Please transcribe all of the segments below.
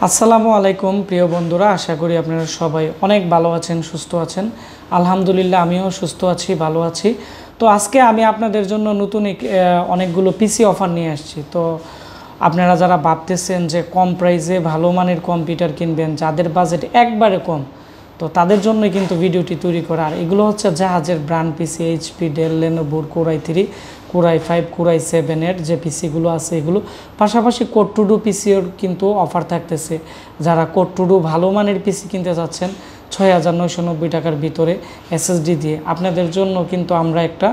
আসসালামু আলাইকুম প্রিয় বন্ধুরা, আশা করি আপনারা সবাই অনেক ভালো আছেন, সুস্থ আছেন। আলহামদুলিল্লাহ আমিও সুস্থ আছি, ভালো আছি। তো আজকে আমি আপনাদের জন্য নতুন অনেকগুলো পিসি অফার নিয়ে আসছি। তো আপনারা যারা ভাবতেছেন যে কম প্রাইসে ভালো মানের কম্পিউটার কিনবেন, যাদের বাজেট একবারে কম, তো তাদের জন্যই কিন্তু ভিডিওটি তৈরি করা। আর এগুলো হচ্ছে জাহাজের ব্র্যান্ড পিসি, এইচপি, ডেল, লেনোভোর কোরাই 3, কোরাই 5, কোরাই 7-এর যে পিসিগুলো আছে এগুলো। পাশাপাশি কোড টু ডু পিসিও কিন্তু অফার থাকতেছে। যারা কোড টু ডু ভালো মানের পিসি কিনতে চাচ্ছেন 6,990 টাকার ভিতরে এসএসডি দিয়ে, আপনাদের জন্য কিন্তু আমরা একটা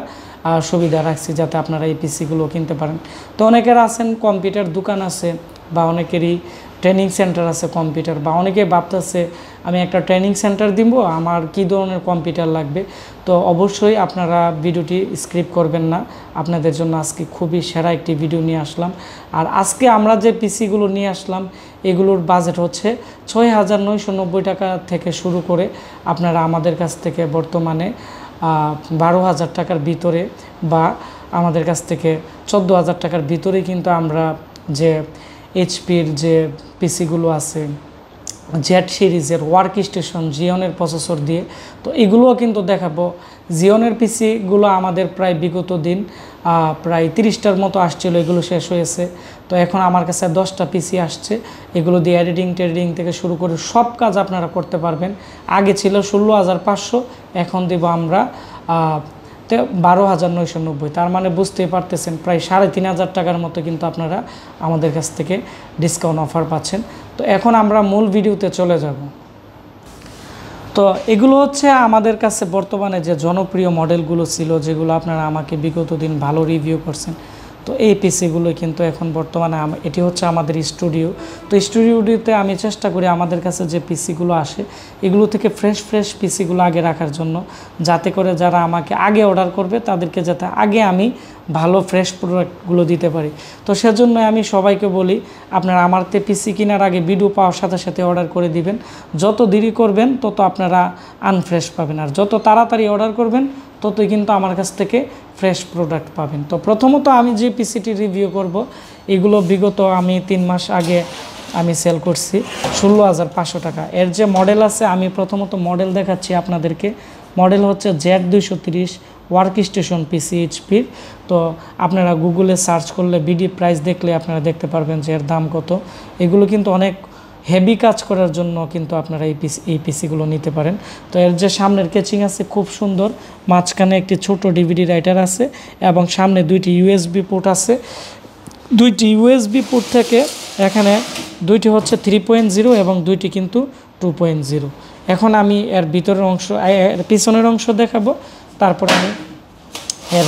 সুবিধা রাখছি যাতে আপনারা এই পিসিগুলো কিনতে পারেন। তো অনেকের আছেন কম্পিউটার দোকান আছে, বা অনেকেরই ট্রেনিং সেন্টার আছে কম্পিউটার, বা অনেকে ভাবতেছে আমি একটা ট্রেনিং সেন্টার দিব, আমার কী ধরনের কম্পিউটার লাগবে। তো অবশ্যই আপনারা ভিডিওটি স্কিপ করবেন না, আপনাদের জন্য আজকে খুবই সেরা একটি ভিডিও নিয়ে আসলাম। আর আজকে আমরা যে পিসিগুলো নিয়ে আসলাম এগুলোর বাজেট হচ্ছে 6,990 টাকা থেকে শুরু করে আপনারা আমাদের কাছ থেকে বর্তমানে 12,000 টাকার ভিতরে, বা আমাদের কাছ থেকে 14,000 টাকার ভিতরে কিন্তু আমরা যে এইচপির যে পিসিগুলো আছে, জেড সিরিজের ওয়ার্ক স্টেশন জিওনের প্রসেসর দিয়ে, তো এগুলোও কিন্তু দেখাবো। জিওনের পিসিগুলো আমাদের প্রায় বিগত দিন প্রায় 30টার মতো আসছিল, এগুলো শেষ হয়েছে। তো এখন আমার কাছে 10টা পিসি আসছে, এগুলো দিয়ে এডিটিং টেডিটিং থেকে শুরু করে সব কাজ আপনারা করতে পারবেন। আগে ছিল 16,500, এখন দেব আমরা 12,990। তার মানে বুঝতেই পারতেছেন প্রায় 3,500 টাকার মতো কিন্তু আপনারা আমাদের কাছ থেকে ডিসকাউন্ট অফার পাচ্ছেন। তো এখন আমরা মূল ভিডিওতে চলে যাব। তো এগুলো হচ্ছে আমাদের কাছে বর্তমানে যে জনপ্রিয় মডেলগুলো ছিল, যেগুলো আপনারা আমাকে বিগত দিন ভালো রিভিউ করছেন। তো এই পিসিগুলো কিন্তু এখন বর্তমানে এটি হচ্ছে আমাদের স্টুডিও। তো স্টুডিওতে আমি চেষ্টা করি আমাদের কাছে যে পিসিগুলো আসে এগুলো থেকে ফ্রেশ পিসিগুলো আগে রাখার জন্য, যাতে করে যারা আমাকে আগে অর্ডার করবে তাদেরকে যাতে আগে আমি ভালো ফ্রেশ প্রোডাক্টগুলো দিতে পারি। তো সেজন্য আমি সবাইকে বলি, আপনারা আমারতে পিসি কেনার আগে ভিডিও পাওয়ার সাথে সাথে অর্ডার করে দিবেন। যত দেরি করবেন তত আপনারা আনফ্রেশ পাবেন, আর যত তাড়াতাড়ি অর্ডার করবেন ততই কিন্তু আমার কাছ থেকে ফ্রেশ প্রোডাক্ট পাবেন। তো প্রথমত আমি যে পিসিটি রিভিউ করব এগুলো বিগত আমি 3 মাস আগে আমি সেল করছি 16,500 টাকা। এর যে মডেল আছে আমি প্রথমত মডেল দেখাচ্ছি আপনাদেরকে। মডেল হচ্ছে Z230 ওয়ার্ক স্টেশন পিসি এইচপির। তো আপনারা গুগলে সার্চ করলে বিডি প্রাইস দেখলে আপনারা দেখতে পারবেন যে এর দাম কত। এগুলো কিন্তু অনেক হেভি কাজ করার জন্য কিন্তু আপনারা এই পিসিগুলো নিতে পারেন। তো এর যে সামনের কেচিং আছে খুব সুন্দর, মাঝখানে একটি ছোট ডিভিডি রাইটার আছে এবং সামনে 2টি ইউএসবি পোর্ট আছে। 2টি ইউএসবি পোর্ট থেকে এখানে 2টি হচ্ছে 3.0 এবং 2টি কিন্তু 2.0। এখন আমি এর ভিতরের অংশ, এর পিছনের অংশ দেখাবো, তারপর আমি এর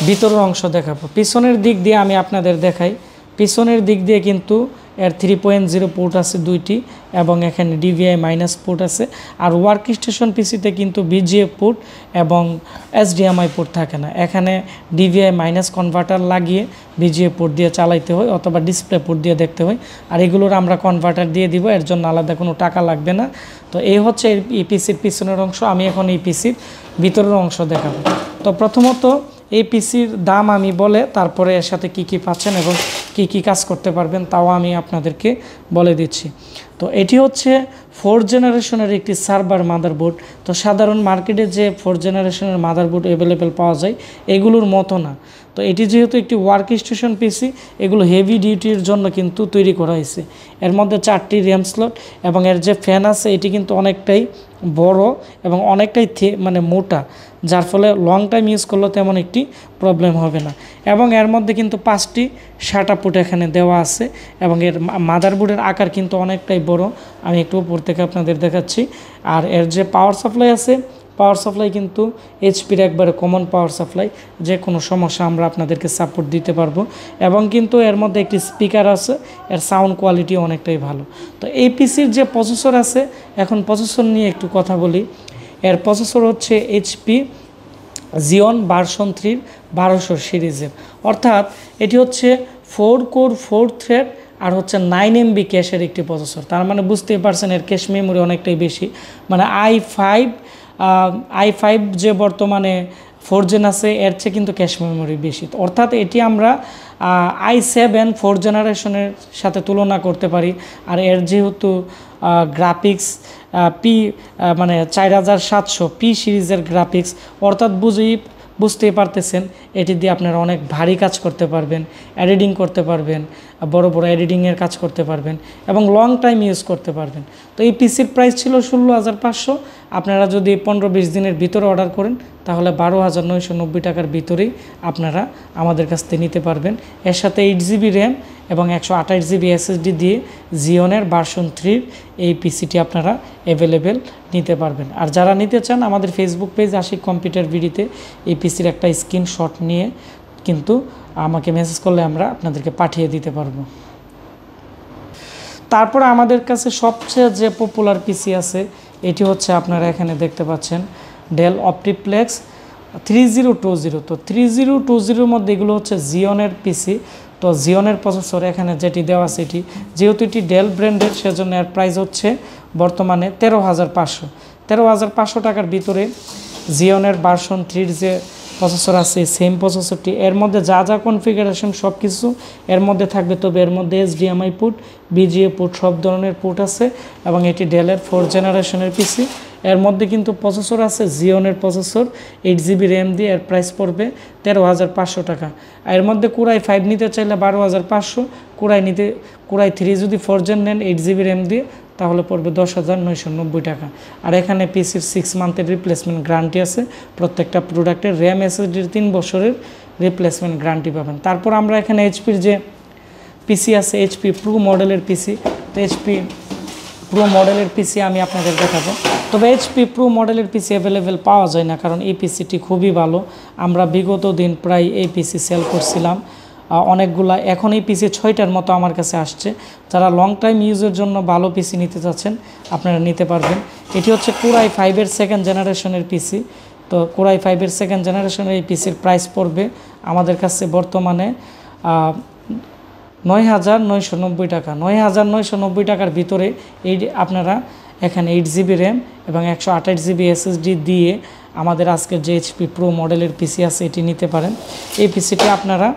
ভিতরের অংশ দেখাবো। পিছনের দিক দিয়ে আমি আপনাদের দেখাই। পিছনের দিক দিয়ে কিন্তু এর 3.0 পোর্ট আছে 2টি, এবং এখানে ডিভিআই মাইনাস পোর্ট আছে। আর ওয়ার্ক স্টেশন পিসিতে কিন্তু বিজিএফ পোর্ট এবং এসডিএমআই পোর্ট থাকে না, এখানে ডিভিআই মাইনাস কনভার্টার লাগিয়ে বিজিএফ পোর্ট দিয়ে চালাইতে হয়, অথবা ডিসপ্লে পোর্ট দিয়ে দেখতে হয়। আর এগুলোর আমরা কনভার্টার দিয়ে দিব, এর জন্য আলাদা কোনো টাকা লাগবে না। তো এই হচ্ছে এই পিসির পিছনের অংশ। আমি এখন এই পিসির ভিতরের অংশ দেখাবো। তো প্রথমত এই পিসির দাম আমি বলে তারপরে এর সাথে কি পাচ্ছেন এবং কি কাজ করতে পারবেন তাও আমি আপনাদেরকে বলে দিচ্ছি। তো এটি হচ্ছে 4th জেনারেশনের একটি সার্ভার মাদারবোর্ড। তো সাধারণ মার্কেটে যে 4th জেনারেশনের মাদারবোর্ড অ্যাভেলেবেল পাওয়া যায় এগুলোর মতো না। তো এটি যেহেতু একটি ওয়ার্ক স্টেশন পিসি, এগুলো হেভি ডিউটির জন্য কিন্তু তৈরি করা হয়েছে। এর মধ্যে 4টি র্যাম স্লট এবং এর যে ফ্যান আছে এটি কিন্তু অনেকটাই বড় এবং অনেকটাই মানে মোটা, যার ফলে লং টাইম ইউজ করলে তেমন একটি প্রবলেম হবে না। এবং এর মধ্যে কিন্তু 5টি শাটা পোর্ট এখানে দেওয়া আছে, এবং এর মাদারবোর্ডের আকার কিন্তু অনেকটাই বড়। আমি একটু উপর থেকে আপনাদের দেখাচ্ছি। আর এর যে পাওয়ার সাপ্লাই আছে, পাওয়ার সাপ্লাই কিন্তু এইচপির একবারে কমন পাওয়ার সাপ্লাই, যে কোনো সমস্যা আমরা আপনাদেরকে সাপোর্ট দিতে পারবো। এবং কিন্তু এর মধ্যে একটি স্পিকার আছে, এর সাউন্ড কোয়ালিটি অনেকটাই ভালো। তো এই পিসির যে প্রসেসর আছে, এখন প্রসেসর নিয়ে একটু কথা বলি। এর প্রসেসর হচ্ছে এইচপি জিওন ভার্সন 3 1200 সিরিজের, অর্থাৎ এটি হচ্ছে 4 কোর 4 থ্রেড আর হচ্ছে 9 MB ক্যাশের একটি প্রসেসর। তার মানে বুঝতেই পারছেন এর ক্যাশ মেমোরি অনেকটাই বেশি। মানে i5 যে বর্তমানে 4 জেন আছে, এর চেয়ে কিন্তু ক্যাশ মেমোরি বেশি। অর্থাৎ এটি আমরা i7 4 জেনারেশনের সাথে তুলনা করতে পারি। আর এর যেহেতু গ্রাফিক্স মানে 4700 পি সিরিজের গ্রাফিক্স, অর্থাৎ বুঝতেই পারতেছেন এটি দিয়ে আপনারা অনেক ভারী কাজ করতে পারবেন, এডিটিং করতে পারবেন, বড় বড় এডিটিংয়ের কাজ করতে পারবেন এবং লং টাইম ইউজ করতে পারবেন। তো এই পিসির প্রাইস ছিল 16,500। আপনারা যদি 15-20 দিনের ভিতরে অর্ডার করেন তাহলে 12,990 টাকার ভিতরেই আপনারা আমাদের কাছ থেকে নিতে পারবেন। এর সাথে 8 জিবি র্যাম এবং 128 জিবি এসএসডি দিয়ে জিওনের ভার্সন 3 এই পিসিটি আপনারা অ্যাভেলেবেল নিতে পারবেন। আর যারা নিতে চান আমাদের ফেসবুক পেজ আশিক কম্পিউটার ভিডিওতে এই পিসির একটা স্ক্রিনশট নিয়ে কিন্তু আমাকে মেসেজ করলে আমরা আপনাদেরকে পাঠিয়ে দিতে পারবো। তারপরে আমাদের কাছে সবচেয়ে যে পপুলার পিসি আছে এটি হচ্ছে আপনারা এখানে দেখতে পাচ্ছেন ডেল অপটিপ্লেক্স 3020। তো 3020-এর মধ্যে এগুলো হচ্ছে জিওনের পিসি। তো জিওনের প্রসেসর এখানে যেটি দেওয়া আছে এটি যেহেতু এটি ডেল ব্র্যান্ডের, সেজন্য এর প্রাইস হচ্ছে বর্তমানে 13,500 টাকার ভিতরে জিওনের ভার্সন 3 যে প্রসেসর আছে সেম প্রসেসরটি। এর মধ্যে যা যা কনফিগারেশন সব কিছু এর মধ্যে থাকবে, তবে এর মধ্যে HDMI পোর্ট, BGA পোর্ট সব ধরনের পোর্ট আছে এবং এটি ডেলের 4 জেনারেশনের পিসি। এর মধ্যে কিন্তু প্রসেসর আছে জিওনের প্রসেসর 8 জিবি র্যাম দিয়ে, এর প্রাইস পড়বে 13,500 টাকা। এর মধ্যে কোরাই 5 নিতে চাইলে 12,500, কোরাই 3 যদি 4 জেন নেন 8 জিবি র্যাম দিয়ে তাহলে পড়বে 10,990 টাকা। আর এখানে পিসির 6 মান্থের রিপ্লেসমেন্ট গ্যারান্টি আছে, প্রত্যেকটা প্রোডাক্টের র্যাম এসএসডির 3 বছরের রিপ্লেসমেন্ট গ্যারান্টি পাবেন। তারপর আমরা এখানে এইচপির যে পিসি আছে এইচপি প্রো মডেলের পিসি, তো এইচপি প্রো মডেলের পিসি আমি আপনাদের দেখাবো। তবে এইচপি প্রো মডেলের পিসি অ্যাভেলেবেল পাওয়া যায় না, কারণ এই পিসিটি খুবই ভালো। আমরা বিগত দিন প্রায় এই পিসি সেল করছিলাম অনেকগুলা, এখন এই পিসি 6টার মতো আমার কাছে আসছে। যারা লং টাইম ইউজের জন্য ভালো পিসি নিতে চাচ্ছেন আপনারা নিতে পারবেন। এটি হচ্ছে কোরাই 5-এর 2nd জেনারেশনের পিসি। তো কোরাই 5-এর 2nd জেনারেশনের এই পিসির প্রাইস পড়বে আমাদের কাছে বর্তমানে 9,990 টাকা। 9,990 টাকার ভিতরে এই আপনারা এখানে 8 জিবি র্যাম এবং 128 জিবি এসএসডি দিয়ে আমাদের আজকের যে এইচপি প্রো মডেলের পিসি আছে এটি নিতে পারেন। এই পিসিটি আপনারা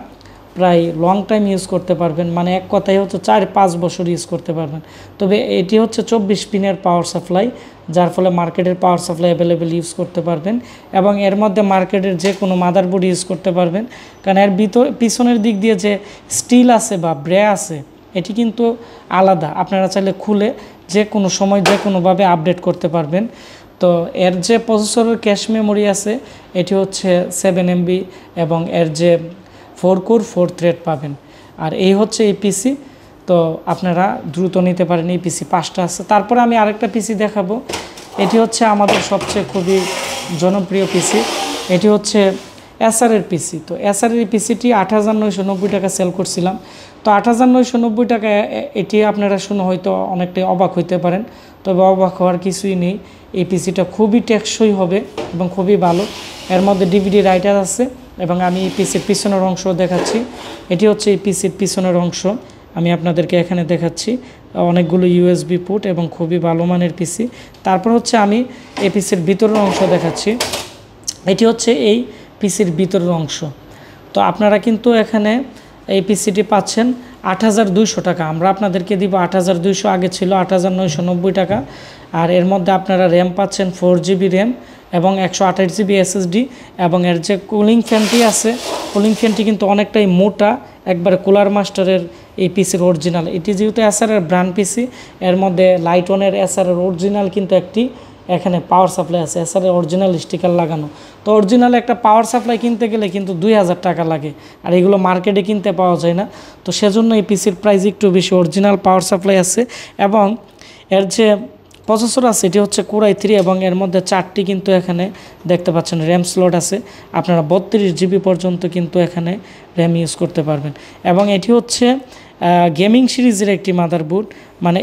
প্রায় লং টাইম ইউজ করতে পারবেন, মানে এক কথায় হচ্ছে 4-5 বছর ইউজ করতে পারবেন। তবে এটি হচ্ছে 24 পিনের পাওয়ার সাপ্লাই, যার ফলে মার্কেটের পাওয়ার সাপ্লাই অ্যাভেলেবেল ইউজ করতে পারবেন এবং এর মধ্যে মার্কেটের যে কোনো মাদারবোর্ড ইউজ করতে পারবেন। কারণ এর পিছনের দিক দিয়ে যে স্টিল আছে বা ব্রে আছে এটি কিন্তু আলাদা, আপনারা চাইলে খুলে যে কোনো সময় যে কোনোভাবে আপডেট করতে পারবেন। তো এর যে প্রসেসরের ক্যাশ মেমোরি আছে এটি হচ্ছে 7 MB এবং এর যে 4 কোর 4 থ্রেড পাবেন। আর এই হচ্ছে এই পিসি, তো আপনারা দ্রুত নিতে পারেন। এই পিসি 5টা আছে। তারপরে আমি আরেকটা পিসি দেখাবো, এটি হচ্ছে আমাদের সবচেয়ে খুবই জনপ্রিয় পিসি, এটি হচ্ছে এসারের পিসি। তো এসারের এই পিসিটি 8,990 টাকা সেল করছিলাম। তো 8,990 টাকা এটি আপনারা শুনে হয়তো অনেকটাই অবাক হইতে পারেন, তবে অবাক হওয়ার কিছুই নেই। এই পিসিটা খুবই টেকসই হবে এবং খুবই ভালো। এর মধ্যে DVD রাইটার আছে এবং আমি এই পিসির পিছনের অংশ দেখাচ্ছি। এটি হচ্ছে এই পিসির পিছনের অংশ, আমি আপনাদেরকে এখানে দেখাচ্ছি। অনেকগুলো USB পোর্ট এবং খুবই ভালো মানের পিসি। তারপর হচ্ছে আমি এই পিসির ভিতরের অংশ দেখাচ্ছি। এটি হচ্ছে এই পিসির ভিতরের অংশ। তো আপনারা কিন্তু এখানে এই পিসিটি পাচ্ছেন 8,200 টাকা। আমরা আপনাদেরকে দিব 8,200, আগে ছিল 8,990 টাকা। আর এর মধ্যে আপনারা র্যাম পাচ্ছেন 4 জিবি র্যাম এবং 128 জিবি এসএসডি এবং এর যে কুলিং ফ্যানটি আছে, কুলিং ফ্যানটি কিন্তু অনেকটাই মোটা, একবারে কুলার মাস্টারের এই পিসির অরিজিনাল। এটি যেহেতু এসারের ব্র্যান্ড পিসি, এর মধ্যে লাইটনের এসারের অরিজিনাল কিন্তু একটি এখানে পাওয়ার সাপ্লাই আছে, এসারের অরিজিনাল স্টিকার লাগানো। তো অরিজিনাল একটা পাওয়ার সাপ্লাই কিনতে গেলে কিন্তু 2,000 টাকা লাগে, আর এগুলো মার্কেটে কিনতে পাওয়া যায় না। তো সেজন্য এই পিসির প্রাইস একটু বেশি। অরিজিনাল পাওয়ার সাপ্লাই আছে এবং এর যে প্রসেসর আছে এটি হচ্ছে কোরাই 3 এবং এর মধ্যে 4টি কিন্তু এখানে দেখতে পাচ্ছেন র্যাম স্লট আছে। আপনারা 32 জিবি পর্যন্ত কিন্তু এখানে র্যাম ইউজ করতে পারবেন এবং এটি হচ্ছে গেমিং সিরিজের একটি মাদারবোর্ড, মানে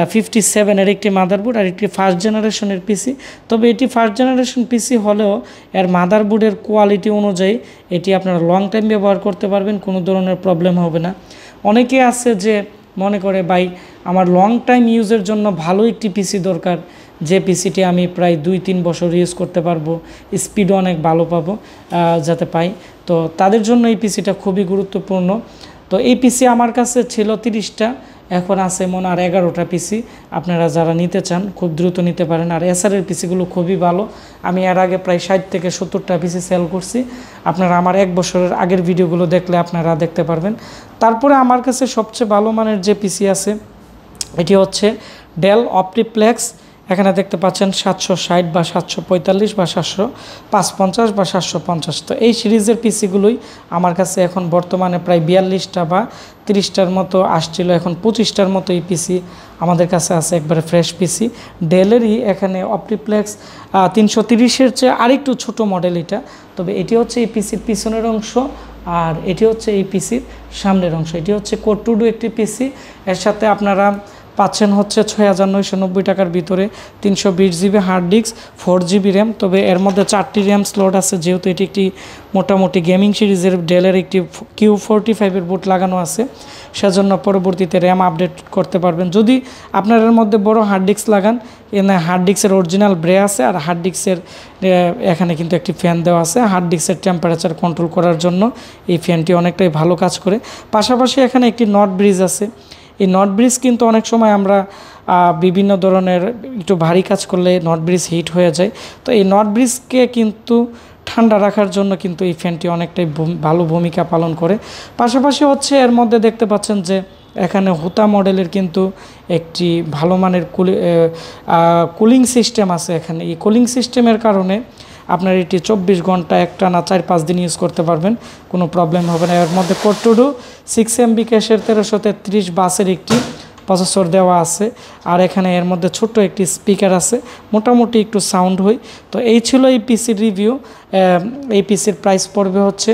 H57 এর একটি মাদারবোর্ড আর একটি 1st জেনারেশনের পিসি। তবে এটি 1st জেনারেশন পিসি হলেও এর মাদারবোর্ডের কোয়ালিটি অনুযায়ী এটি আপনারা লং টাইম ব্যবহার করতে পারবেন, কোনো ধরনের প্রবলেম হবে না। অনেকে আছে যে মনে করে ভাই আমার লং টাইম ইউজের জন্য ভালো একটি পিসি দরকার, যে পিসিটি আমি প্রায় 2-3 বছর ইউজ করতে পারবো, স্পিডও অনেক ভালো পাবো যাতে পাই। তো তাদের জন্য এই পিসিটা খুবই গুরুত্বপূর্ণ। তো এই পিসি আমার কাছে ছিল 30টা, এখন আছে মনে আর 11টা পিসি। আপনারা যারা নিতে চান খুব দ্রুত নিতে পারেন। আর এসআরের পিসিগুলো খুবই ভালো, আমি এর আগে প্রায় 60 থেকে 70টা পিসি সেল করছি। আপনারা আমার 1 বছরের আগের ভিডিওগুলো দেখলে আপনারা দেখতে পারবেন। তারপরে আমার কাছে সবচেয়ে ভালো মানের যে পিসি আছে এটি হচ্ছে ডেল অপটিপ্লেক্স। এখানে দেখতে পাচ্ছেন 760 বা 745 বা 755 বা 750। তো এই সিরিজের পিসিগুলোই আমার কাছে এখন বর্তমানে প্রায় 42টা বা 30টার মতো আসছিল, এখন 25টার মতো এই পিসি আমাদের কাছে আছে, একবারে ফ্রেশ পিসি ডেলেরই। এখানে অপটিপ্লেক্স 330-এর চেয়ে আরেকটু ছোট মডেল এটা, তবে এটি হচ্ছে এই পিসির পিছনের অংশ আর এটি হচ্ছে এই পিসির সামনের অংশ। এটি হচ্ছে কোর 2 একটি পিসি, এর সাথে আপনারা পাচ্ছেন হচ্ছে 6,990 টাকার ভিতরে 320 GB hard disk, 4 GB RAM. তবে এর মধ্যে 4টি র্যাম স্লট আছে, যেহেতু এটি একটি মোটামুটি গেমিং সিরিজের ডেলের একটি Q45-এর বুট লাগানো আছে, সেজন্য পরবর্তীতে র্যাম আপডেট করতে পারবেন। যদি আপনার এর মধ্যে বড় হার্ড ডিস্ক লাগান, এখানে হার্ড ডিস্কের অরিজিনাল ব্রে আছে, আর হার্ড ডিস্কের এখানে কিন্তু একটি ফ্যান দেওয়া আছে হার্ড ডিস্কের টেম্পারেচার কন্ট্রোল করার জন্য। এই ফ্যানটি অনেকটাই ভালো কাজ করে। পাশাপাশি এখানে একটি নট ব্রিজ আছে। এই নট ব্রিজ কিন্তু অনেক সময় আমরা বিভিন্ন ধরনের একটু ভারী কাজ করলে নট ব্রিজ হিট হয়ে যায়। তো এই নট ব্রিজকে কিন্তু ঠান্ডা রাখার জন্য কিন্তু এই ফ্যানটি অনেকটাই ভালো ভূমিকা পালন করে। পাশাপাশি হচ্ছে এর মধ্যে দেখতে পাচ্ছেন যে এখানে হুতা মডেলের কিন্তু একটি ভালো মানের কুলিং সিস্টেম আছে এখানে। এই কুলিং সিস্টেমের কারণে আপনার এটি 24 ঘন্টা একটানা 4-5 দিন ইউজ করতে পারবেন, কোনো প্রবলেম হবে না। এর মধ্যে কোর 2 6 MB ক্যাশের 1333 বাসের একটি প্রসেসর দেওয়া আছে, আর এখানে এর মধ্যে ছোট্ট একটি স্পিকার আছে, মোটামুটি একটু সাউন্ড হয়। তো এই ছিল এই পিসির রিভিউ। এই পিসির প্রাইস পড়বে হচ্ছে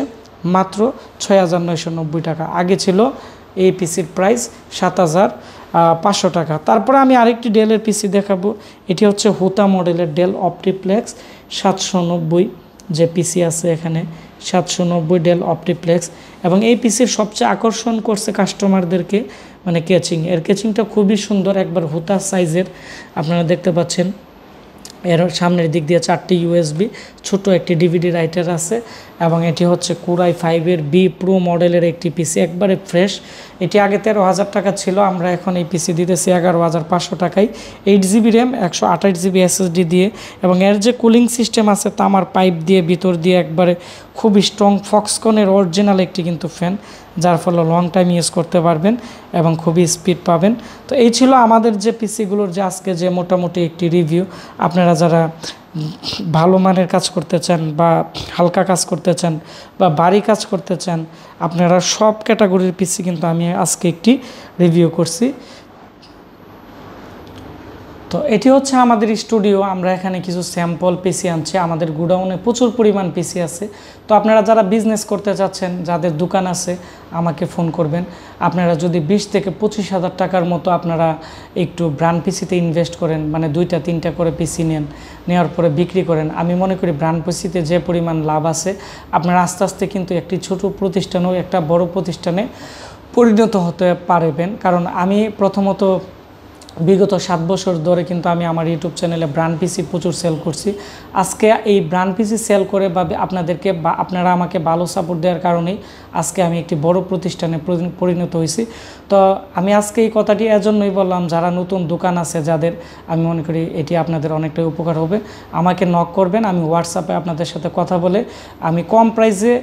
মাত্র 6,990 টাকা। আগে ছিল এই পিসির প্রাইস 7,500 টাকা। তারপরে আমি আরেকটি ডেলের পিসি দেখাবো। এটি হচ্ছে হুতা মডেলের ডেল অপটিপ্লেক্স 790 যে পিসি আছে এখানে 790 ডেল অপটিপ্লেক্স। এবং এই পিসির সবচেয়ে আকর্ষণ করছে কাস্টমারদেরকে মানে কেচিং, এর কেচিংটা খুবই সুন্দর, একবার হুতা সাইজের আপনারা দেখতে পাচ্ছেন। এর সামনের দিক দিয়ে 4টি USB, ছোট একটি DVD রাইটার আছে, এবং এটি হচ্ছে Core i5-এর B Pro মডেলের একটি পিসি, একবারে ফ্রেশ। এটি আগে 13,000 টাকা ছিল, আমরা এখন এই পিসি দিতেছি 11,500 টাকায়। 8 জিবি র্যাম, 128 জিবি SSD দিয়ে, এবং এর যে কুলিং সিস্টেম আছে তামার পাইপ দিয়ে ভিতর দিয়ে একবারে খুবই স্ট্রং ফক্সকনের অরিজিনাল একটি কিন্তু ফ্যান, যার ফলে লং টাইম ইউজ করতে পারবেন এবং খুবই স্পিড পাবেন। তো এই ছিল আমাদের যে পিসিগুলোর যে আজকে যে মোটামুটি একটি রিভিউ। আপনারা যারা ভালো মানের কাজ করতে চান বা হালকা কাজ করতে চান বা ভারী কাজ করতে চান, আপনারা সব ক্যাটাগরির পিসি কিন্তু আমি আজকে একটি রিভিউ করছি। তো এটি হচ্ছে আমাদের স্টুডিও, আমরা এখানে কিছু স্যাম্পল পিসি আনছি। আমাদের গোডাউনে প্রচুর পরিমাণ পিসি আছে। তো আপনারা যারা বিজনেস করতে চাচ্ছেন, যাদের দোকান আছে, আমাকে ফোন করবেন। আপনারা যদি 20 থেকে 25,000 টাকার মতো আপনারা একটু ব্র্যান্ড পিসিতে ইনভেস্ট করেন, মানে 2-3টা করে পিসি নেওয়ার পরে বিক্রি করেন, আমি মনে করি ব্র্যান্ড পিসিতে যে পরিমাণ লাভ আছে, আপনারা আস্তে আস্তে কিন্তু একটি ছোট প্রতিষ্ঠানেও একটা বড় প্রতিষ্ঠানে পরিণত হতে পারবেন। কারণ আমি প্রথমত বিগত 7 বছর ধরে কিন্তু আমি আমার ইউটিউব চ্যানেলে ব্র্যান্ড পিসি প্রচুর সেল করছি। আজকে এই ব্র্যান্ড পিসি সেল করে বা আপনাদেরকে বা আপনারা আমাকে ভালো সাপোর্ট দেওয়ার কারণেই আজকে আমি একটি বড় প্রতিষ্ঠানে পরিণত হয়েছি। তো আমি আজকে এই কথাটি এজন্যই বললাম, যারা নতুন দোকান আছে যাদের, আমি মনে করি এটি আপনাদের অনেকটাই উপকার হবে। আমাকে নক করবেন, আমি হোয়াটসঅ্যাপে আপনাদের সাথে কথা বলে আমি কম প্রাইসে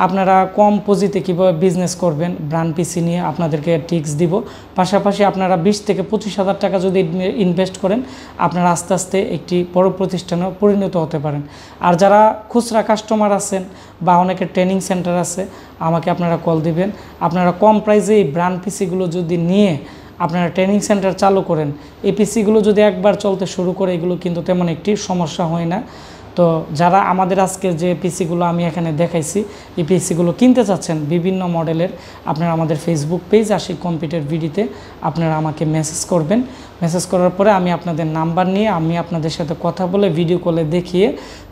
আপনারা কম পুঁজিতে কীভাবে বিজনেস করবেন ব্র্যান্ড পিসি নিয়ে আপনাদেরকে টিপস দিব। পাশাপাশি আপনারা 20 থেকে 25,000 টাকা যদি ইনভেস্ট করেন, আপনারা আস্তে আস্তে একটি বড় প্রতিষ্ঠানে পরিণত হতে পারেন। আর যারা খুচরা কাস্টমার আছেন বা অনেকের ট্রেনিং সেন্টার আছে, আমাকে আপনারা কল দিবেন। আপনারা কম প্রাইসে এই ব্র্যান্ড পিসিগুলো যদি নিয়ে আপনারা ট্রেনিং সেন্টার চালু করেন, এই পিসিগুলো যদি একবার চলতে শুরু করে, এগুলো কিন্তু তেমন একটি সমস্যা হয় না। তো যারা আমাদের আজকে যে পিসিগুলো আমি এখানে দেখাইছি, এই পিসিগুলো কিনতে চাচ্ছেন বিভিন্ন মডেলের, আপনারা আমাদের ফেসবুক পেজ আশিক কম্পিউটার ভিডিতে আপনারা আমাকে মেসেজ করবেন। মেসেজ করার পরে আমি আপনাদের নাম্বার নিয়ে আমি আপনাদের সাথে কথা বলে ভিডিও কলে দেখিয়ে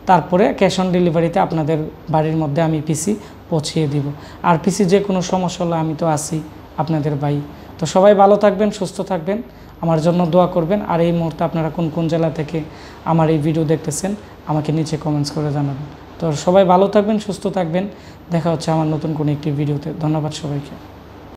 তারপরে ক্যাশ অন ডেলিভারিতে আপনাদের বাড়ির মধ্যে আমি পিসি পৌঁছিয়ে দিব। আর পিসি যে কোনো সমস্যা হলে আমি তো আছি আপনাদের ভাই। তো সবাই ভালো থাকবেন, সুস্থ থাকবেন। আমার জন্য দোয়া করবেন। আর এই মুহূর্তে আপনারা কোন কোন জেলা থেকে আমার এই ভিডিও দেখতেছেন আমাকে নিচে কমেন্টস করে জানাবেন। তো সবাই ভালো থাকবেন, সুস্থ থাকবেন। দেখা হচ্ছে আমার নতুন কোনো একটি ভিডিওতে। ধন্যবাদ সবাইকে।